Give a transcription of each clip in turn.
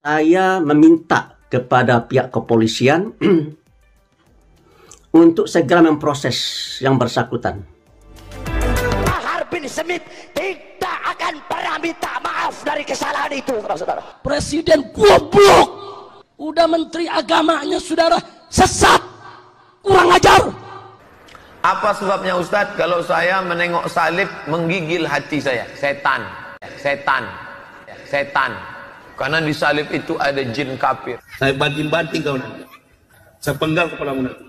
Saya meminta kepada pihak kepolisian untuk segera memproses yang bersangkutan. Bahar bin Smith tidak akan pernah minta maaf dari kesalahan itu, saudara. Presiden goblok, udah menteri agamanya saudara sesat, kurang ajar. Apa sebabnya Ustadz kalau saya menengok salib menggigil hati saya? Setan. Karena di salib itu ada jin kafir. Saya banting-banting kau nanti. Saya penggal kepalamu nanti.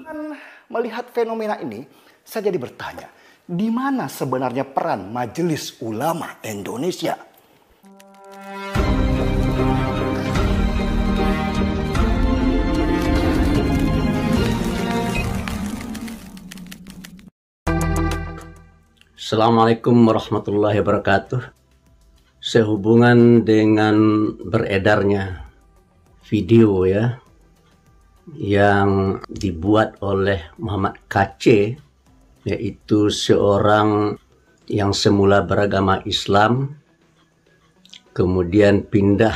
Melihat fenomena ini, saya jadi bertanya, di mana sebenarnya peran Majelis Ulama Indonesia? Assalamualaikum warahmatullahi wabarakatuh. Sehubungan dengan beredarnya video yang dibuat oleh Muhammad KC, yaitu seorang yang semula beragama Islam kemudian pindah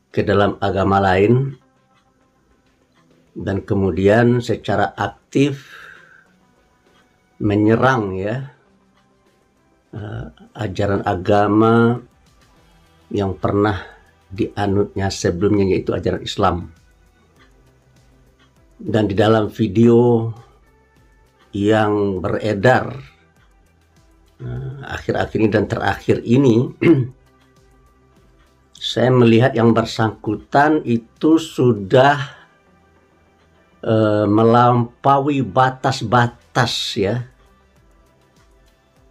ke dalam agama lain dan kemudian secara aktif menyerang ajaran agama yang pernah dianutnya sebelumnya, yaitu ajaran Islam. Dan di dalam video yang beredar akhir-akhir ini dan terakhir ini saya melihat yang bersangkutan itu sudah melampaui batas-batas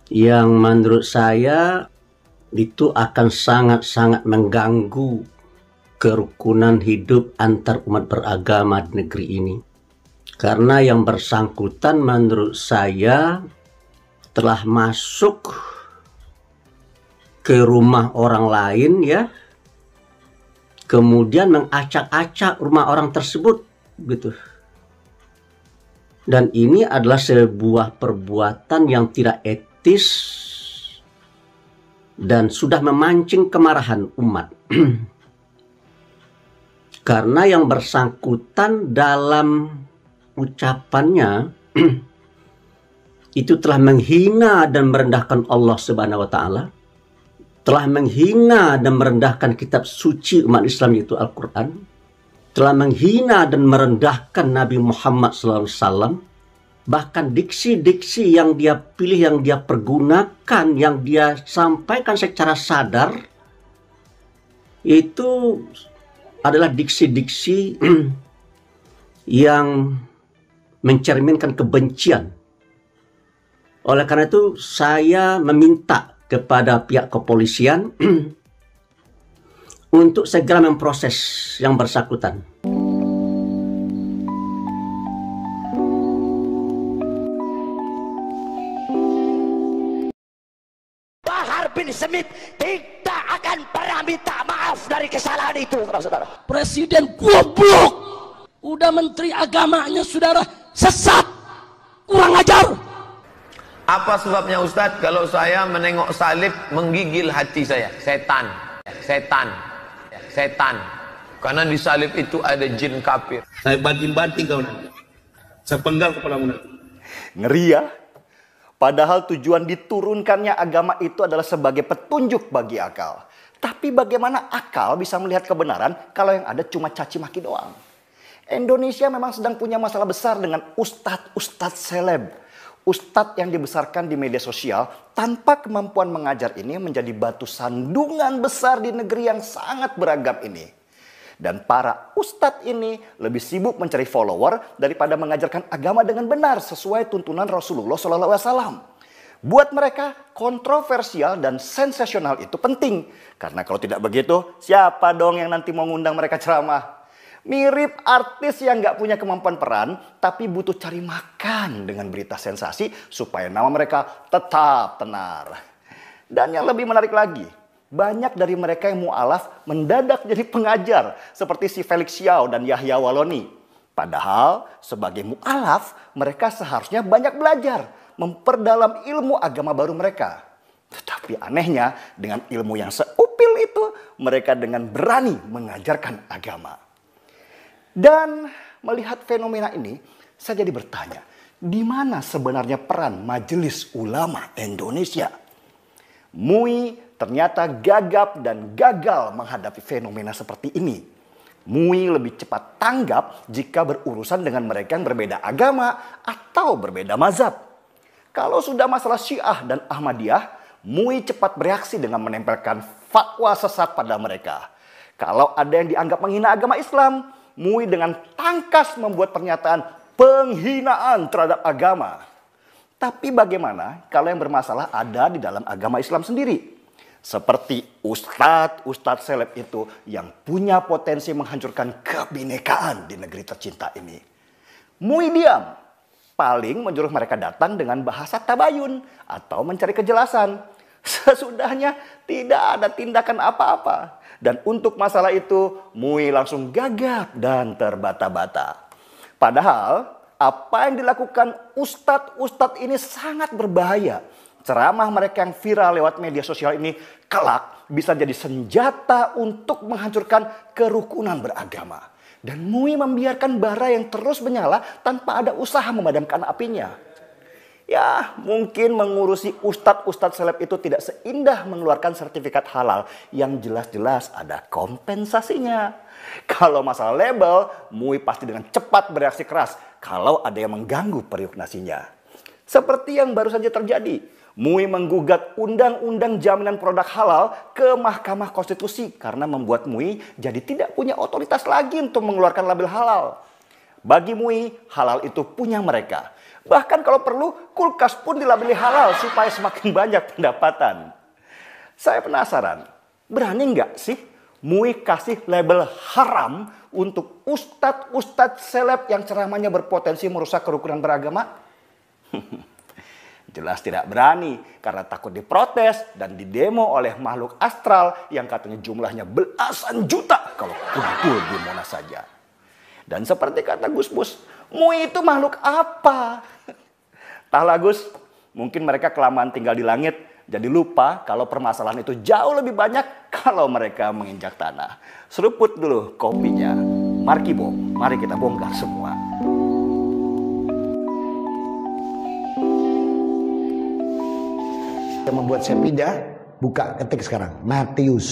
yang menurut saya itu akan sangat-sangat mengganggu kerukunan hidup antar umat beragama di negeri ini. Karena yang bersangkutan menurut saya telah masuk ke rumah orang lain kemudian mengacak-acak rumah orang tersebut gitu. Dan ini adalah sebuah perbuatan yang tidak etis dan sudah memancing kemarahan umat. Karena yang bersangkutan dalam ucapannya itu telah menghina dan merendahkan Allah Subhanahu wa taala, telah menghina dan merendahkan kitab suci umat Islam yaitu Al-Qur'an, telah menghina dan merendahkan Nabi Muhammad SAW. Bahkan diksi-diksi yang dia pilih, yang dia pergunakan, yang dia sampaikan secara sadar, itu adalah diksi-diksi yang mencerminkan kebencian. Oleh karena itu, saya meminta kepada pihak kepolisian untuk segera memproses yang bersangkutan. Bahar bin Smith tidak akan pernah minta maaf dari kesalahan itu, saudara. Presiden goblok, udah menteri agamanya saudara sesat, kurang ajar. Apa sebabnya Ustadz kalau saya menengok salib menggigil hati saya? Setan. Karena di salib itu ada jin kafir. Saya banting-banting kau nanti. Saya penggal kepalamu nanti. Ngeri ya? Padahal tujuan diturunkannya agama itu adalah sebagai petunjuk bagi akal. Tapi bagaimana akal bisa melihat kebenaran kalau yang ada cuma caci maki doang? Indonesia memang sedang punya masalah besar dengan ustadz seleb. Ustadz yang dibesarkan di media sosial tanpa kemampuan mengajar ini menjadi batu sandungan besar di negeri yang sangat beragam ini. Dan para ustadz ini lebih sibuk mencari follower daripada mengajarkan agama dengan benar sesuai tuntunan Rasulullah SAW. Buat mereka kontroversial dan sensasional itu penting. Karena kalau tidak begitu, siapa dong yang nanti mau ngundang mereka ceramah? Mirip artis yang gak punya kemampuan peran, tapi butuh cari makan dengan berita sensasi supaya nama mereka tetap tenar. Dan yang lebih menarik lagi, banyak dari mereka yang mu'alaf mendadak jadi pengajar seperti si Felix Xiao dan Yahya Waloni. Padahal sebagai mu'alaf mereka seharusnya banyak belajar, memperdalam ilmu agama baru mereka. Tetapi anehnya dengan ilmu yang seupil sekecil itu mereka dengan berani mengajarkan agama. Dan melihat fenomena ini, saya jadi bertanya, di mana sebenarnya peran Majelis Ulama Indonesia? MUI ternyata gagap dan gagal menghadapi fenomena seperti ini. MUI lebih cepat tanggap jika berurusan dengan mereka yang berbeda agama atau berbeda mazhab. Kalau sudah masalah Syiah dan Ahmadiyah, MUI cepat bereaksi dengan menempelkan fatwa sesat pada mereka. Kalau ada yang dianggap menghina agama Islam, MUI dengan tangkas membuat pernyataan penghinaan terhadap agama. Tapi bagaimana kalau yang bermasalah ada di dalam agama Islam sendiri? Seperti ustadz seleb itu yang punya potensi menghancurkan kebinekaan di negeri tercinta ini. MUI diam. Paling menyuruh mereka datang dengan bahasa tabayun atau mencari kejelasan. Sesudahnya tidak ada tindakan apa-apa. Dan untuk masalah itu MUI langsung gagap dan terbata-bata. Padahal apa yang dilakukan ustadz ini sangat berbahaya. Ceramah mereka yang viral lewat media sosial ini kelak bisa jadi senjata untuk menghancurkan kerukunan beragama. Dan MUI membiarkan bara yang terus menyala tanpa ada usaha memadamkan apinya. Ya, mungkin mengurusi ustadz seleb itu tidak seindah mengeluarkan sertifikat halal yang jelas-jelas ada kompensasinya. Kalau masalah label, MUI pasti dengan cepat bereaksi keras kalau ada yang mengganggu periuk nasinya. Seperti yang baru saja terjadi. MUI menggugat Undang-Undang Jaminan Produk Halal ke Mahkamah Konstitusi karena membuat MUI jadi tidak punya otoritas lagi untuk mengeluarkan label halal. Bagi MUI, halal itu punya mereka. Bahkan kalau perlu, kulkas pun dilabeli halal supaya semakin banyak pendapatan. Saya penasaran, berani nggak sih MUI kasih label haram untuk ustadz seleb yang ceramahnya berpotensi merusak kerukunan beragama? Jelas tidak berani karena takut diprotes dan didemo oleh makhluk astral yang katanya jumlahnya belasan juta kalau kumpul di Monas saja. Dan seperti kata Gus Mus, MUI itu makhluk apa? Entahlah Gus, mungkin mereka kelamaan tinggal di langit jadi lupa kalau permasalahan itu jauh lebih banyak kalau mereka menginjak tanah. Seruput dulu kopinya. Markibo, mari kita bongkar semua. Yang membuat saya pindah, buka ketik sekarang Matius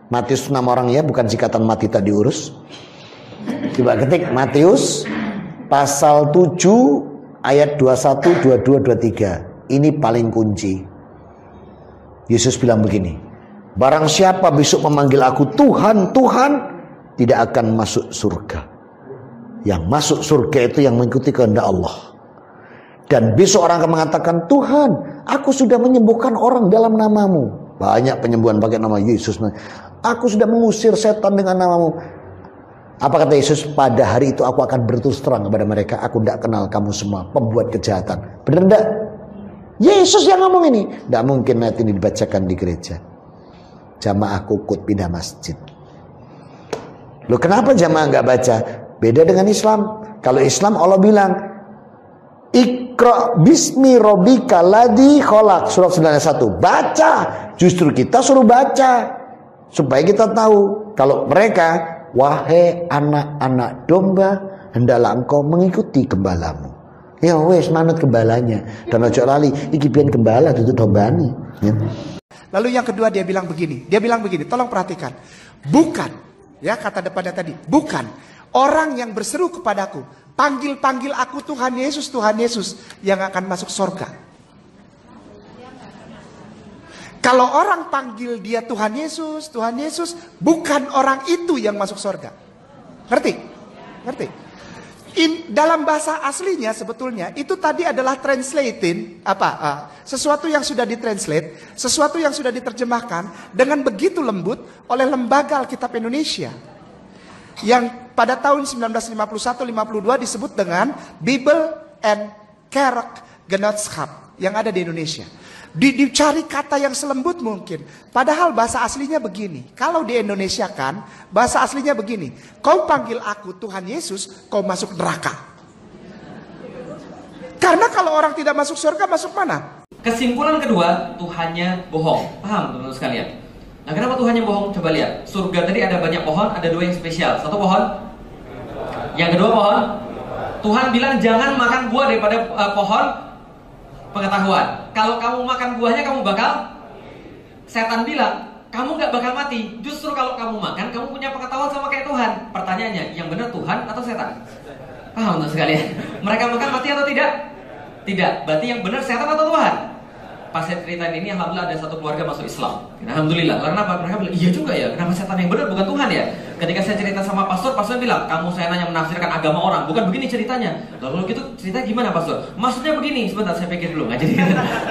itu nama orang ya, bukan sikatan mati tadi urus. Coba ketik Matius pasal 7 ayat 21, 22, 23. Ini paling kunci. Yesus bilang begini, barang siapa besok memanggil aku Tuhan, Tuhan, tidak akan masuk surga. Yang masuk surga itu yang mengikuti kehendak Allah. Dan besok orang akan mengatakan, Tuhan, aku sudah menyembuhkan orang dalam namamu. Banyak penyembuhan pakai nama Yesus. Aku sudah mengusir setan dengan namamu. Apa kata Yesus? Pada hari itu aku akan berterus terang kepada mereka. Aku tidak kenal kamu semua, pembuat kejahatan. Benar tidak? Yesus yang ngomong ini. Tidak mungkin ayat ini dibacakan di gereja. Jamaah kukut pindah masjid. Loh kenapa jamaah nggak baca? Beda dengan Islam. Kalau Islam Allah bilang, Iqra bismi rabbika ladzi khalaq, surat 91. Baca. Justru kita suruh baca supaya kita tahu. Kalau mereka, wahai anak-anak domba, hendaklah engkau mengikuti gembalamu. Ya wes manut gembalanya. Dan ojo lali iki pian gembala dudu dombani. Ya. Lalu yang kedua dia bilang begini. Tolong perhatikan. Bukan, ya kata depannya tadi, bukan orang yang berseru kepadaku, panggil aku Tuhan Yesus, yang akan masuk surga. Kalau orang panggil dia Tuhan Yesus, bukan orang itu yang masuk surga. Ngerti? Dalam bahasa aslinya sebetulnya itu tadi adalah translating sesuatu yang sudah ditranslate, sesuatu yang sudah diterjemahkan dengan begitu lembut oleh Lembaga Alkitab Indonesia. Yang pada tahun 1951-52 disebut dengan Bible and Kerkgenootschap yang ada di Indonesia. Dicari kata yang selembut mungkin. Padahal bahasa aslinya begini. Kalau di Indonesia kan, bahasa aslinya begini. Kau panggil aku Tuhan Yesus, kau masuk neraka. Karena kalau orang tidak masuk surga, masuk mana? Kesimpulan kedua, Tuhannya bohong. Paham teman-teman sekalian? Nah, kenapa Tuhan yang bohong? Coba lihat. Surga tadi ada banyak pohon, ada 2 yang spesial. Satu pohon, yang kedua pohon. Tuhan bilang jangan makan buah daripada pohon pengetahuan. Kalau kamu makan buahnya kamu bakal. Setan bilang kamu gak bakal mati. Justru kalau kamu makan, kamu punya pengetahuan sama kayak Tuhan. Pertanyaannya, yang benar Tuhan atau setan? Paham untuk sekalian? Mereka makan mati atau tidak? Tidak. Berarti yang benar setan atau Tuhan? Pas saya ceritain ini, alhamdulillah ada satu keluarga masuk Islam. Alhamdulillah. Karena apa? Mereka bilang, iya juga ya. Kenapa setan yang benar bukan Tuhan ya? Ketika saya cerita sama pastor bilang, kamu saya nanya menafsirkan agama orang, bukan begini ceritanya. Lalu gitu ceritanya gimana pastor? Maksudnya begini. Sebentar saya pikir dulu, nggak jadi.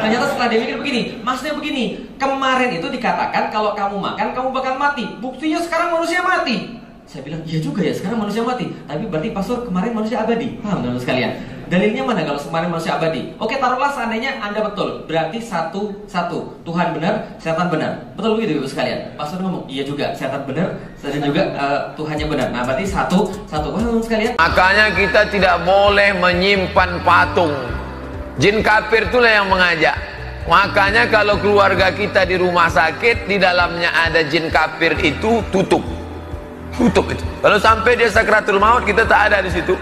Ternyata setelah dia mikir begini, maksudnya begini. Kemarin itu dikatakan kalau kamu makan kamu bakal mati. Buktinya sekarang manusia mati. Saya bilang, iya juga ya, sekarang manusia mati. Tapi berarti pastor kemarin manusia abadi. Paham teman-teman sekalian? Dalilnya mana kalau kemarin manusia abadi? Oke, taruhlah seandainya Anda betul. Berarti satu. Tuhan benar, setan benar. Betul begitu Ibu sekalian? Pastor ngomong, iya juga, setan benar, dan juga Tuhannya benar. Nah, berarti satu. Paham teman-teman sekalian? Makanya kita tidak boleh menyimpan patung. Jin kafir itulah yang mengajak. Makanya kalau keluarga kita di rumah sakit, di dalamnya ada jin kafir itu tutup itu. Kalau sampai dia sakratul maut, kita tak ada di situ.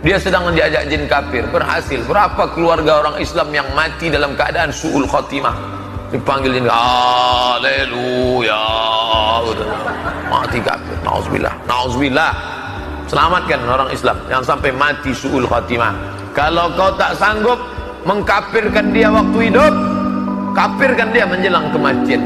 Dia sedang diajak jin kafir. Berhasil. Berapa keluarga orang Islam yang mati dalam keadaan su'ul khotimah? Dipanggil jin, haleluya, mati kafir. Nauzubillah. Selamatkan orang Islam yang sampai mati su'ul khotimah. Kalau kau tak sanggup mengkafirkan dia waktu hidup, kafirkan dia menjelang kematian.